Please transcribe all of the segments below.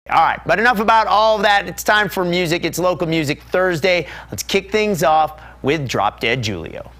All right, but enough about all of that. It's time for music. It's Local Music Thursday. Let's kick things off with Drop Dead Julio.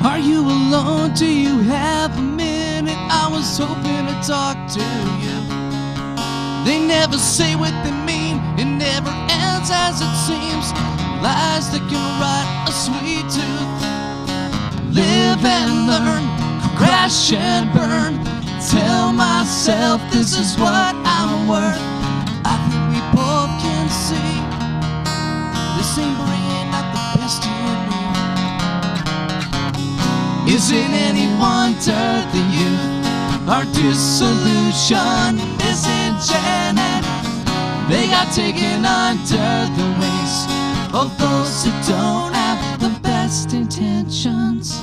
Are you alone? Do you have a minute? I was hoping to talk to you. They never say what they mean. It never ends as it seems. Lies that can rot a sweet tooth. Live and learn, crash and burn. Tell myself this is what I'm worth. I think we both can see this ain't bringing out the best in me. Is it any wonder the youth, our dissolution disenchanted? They got taken under the wings of those who don't have the best intentions.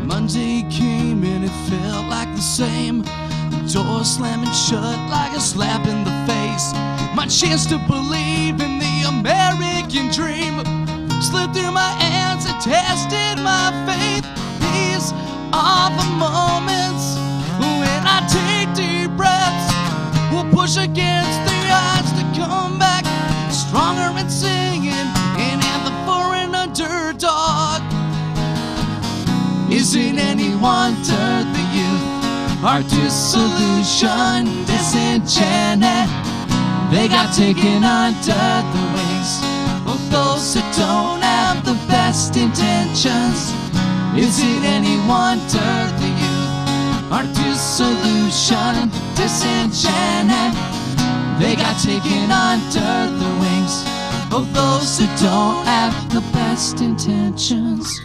Monday came and it felt like the same. The door slamming shut like a slap in the face. My chance to believe in the American dream slipped through my hands and tested my faith. These are the moments when I take deep breaths. We'll push against the odds to come back stronger and singing an anthem for an underdog. Is it any wonder the youth, our dissolution disenchanted? They got taken under the wings of those who don't have the best intentions. Is it any wonder the youth, our dissolution disenchanted? They got taken under the wings of those who don't have the best intentions.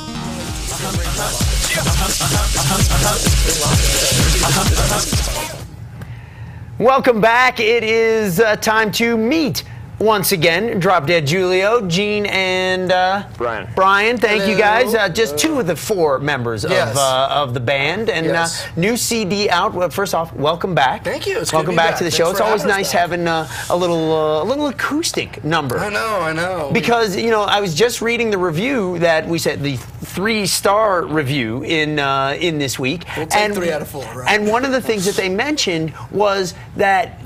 Welcome back. It is time to meet once again Drop Dead Julio, Gene, and Brian. Thank you guys. Just two of the four members of the band, and new CD out. Well, first off, welcome back. Thank you. It's welcome back to the show. It's always nice having a little acoustic number. I know. Because I was just reading the review that we said, the 3-star review in this week. We'll take 3 out of 4, right? And one of the things that they mentioned was that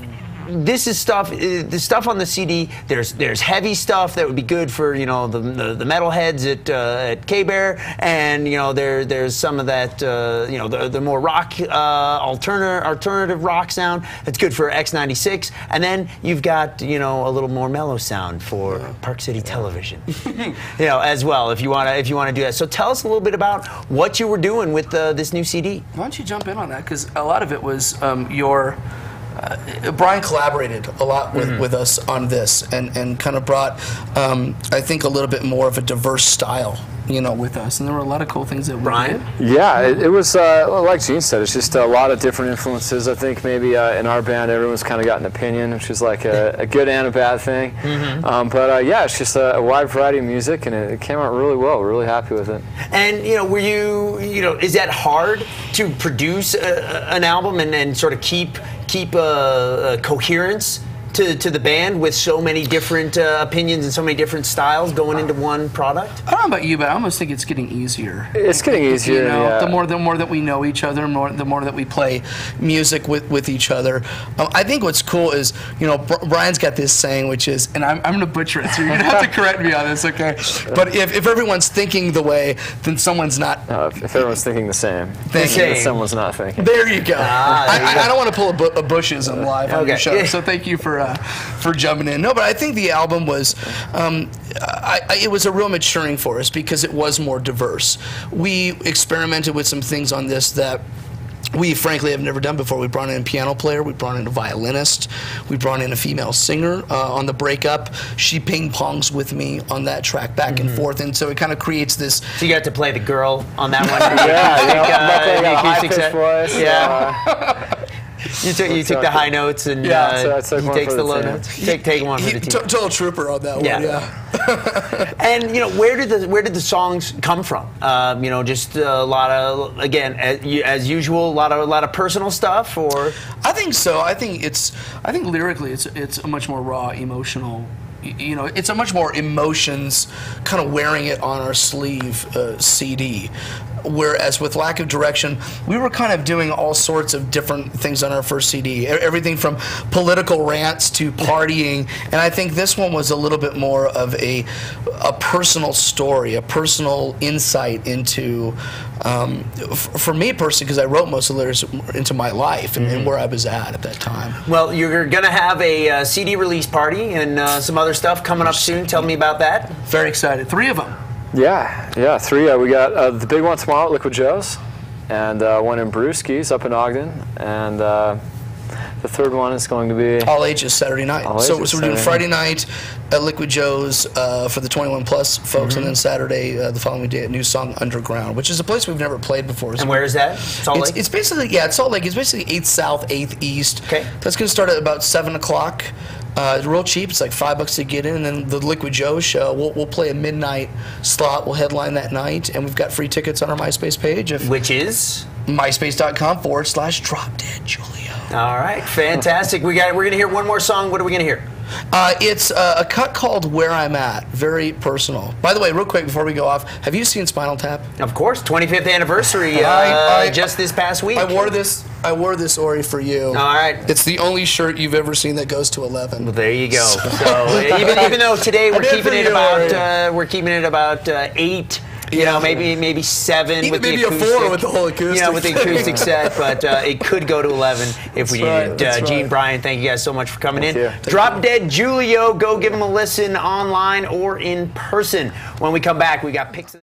this is stuff. The stuff on the CD. There's heavy stuff that would be good for the metalheads at K-Bear, and there's some of that the more rock alternative rock sound that's good for X96, and then you've got a little more mellow sound for Park City Television, as well if you want to do that. So tell us a little bit about what you were doing with this new CD. Why don't you jump in on that, because a lot of it was your. Brian collaborated a lot with us on this, and kind of brought, I think, a little bit more of a diverse style, with us. And there were a lot of cool things that Brian? Yeah, it was, like Gene said, it's just a lot of different influences. I think maybe in our band, everyone's kind of got an opinion, which is like a good and a bad thing. But yeah, it's just a wide variety of music, and it came out really well. We're really happy with it. And, were you, is that hard to produce an album and sort of keep a coherence to the band with so many different opinions and so many different styles going into one product? I don't know about you, but I almost think it's getting easier. It's getting easier. The more that we know each other, the more that we play music with each other. I think what's cool is, Brian's got this saying, which is, and I'm going to butcher it, so you're going to have to correct me on this, okay? But if everyone's thinking the way, then someone's not. If everyone's thinking the same, then someone's not thinking. There you go. I don't want to pull a Bushism live on your show, so thank you for jumping in. No, but I think the album was, it was a real maturing for us because it was more diverse. We experimented with some things on this that we frankly have never done before. We brought in a piano player, we brought in a violinist, we brought in a female singer on the breakup. She ping-pongs with me on that track back and forth, and so it kind of creates this. So you got to play the girl on that one? Yeah, high-pitched voice. Yeah. You took the high notes and he takes the low notes. Take one for the team. Total trooper on that one. Yeah. And where did the songs come from? Just a lot of, again, as usual, a lot of personal stuff, or? I think so. I think lyrically it's a much more raw, emotional. It's a much more emotions kind of wearing it on our sleeve CD. Whereas with Lack of Direction, we were kind of doing all sorts of different things on our first CD. Everything from political rants to partying. And I think this one was a little bit more of a personal story, a personal insight into, for me personally, because I wrote most of the lyrics into my life and where I was at that time. Well, you're going to have a CD release party and some other stuff coming up soon. Tell me about that. Very excited. 3 of them. Yeah, 3. We got the big one tomorrow at Liquid Joe's, and one in Brewski's up in Ogden, and the 3rd one is going to be all ages Saturday night. So we're doing Friday night at Liquid Joe's for the 21 plus folks, and then Saturday the following day at New Song Underground, which is a place we've never played before. And where is that? Salt Lake? It's basically it's Salt Lake. It's basically 8th South, 8th East. Okay. That's going to start at about 7 o'clock. It's real cheap. It's like $5 to get in, and then the Liquid Joe show. We'll play a midnight slot. We'll headline that night, and we've got free tickets on our MySpace page. Which is myspace.com/Drop-Dead Julio. All right, fantastic. We're gonna hear one more song. What are we gonna hear? It's a cut called Where I'm At. Very personal. By the way, real quick before we go off, have you seen Spinal Tap? Of course, 25th anniversary just this past week. I wore this, Ori, for you. All right. It's the only shirt you've ever seen that goes to 11. Well, there you go. So even though today we're keeping it about 8. Maybe 7 with maybe the acoustic. a 4 with the whole acoustic. With the acoustic set, but it could go to 11 if we needed. Gene, Brian, thank you guys so much for coming in. Drop Dead Julio, go give him a listen online or in person. When we come back, we got picks.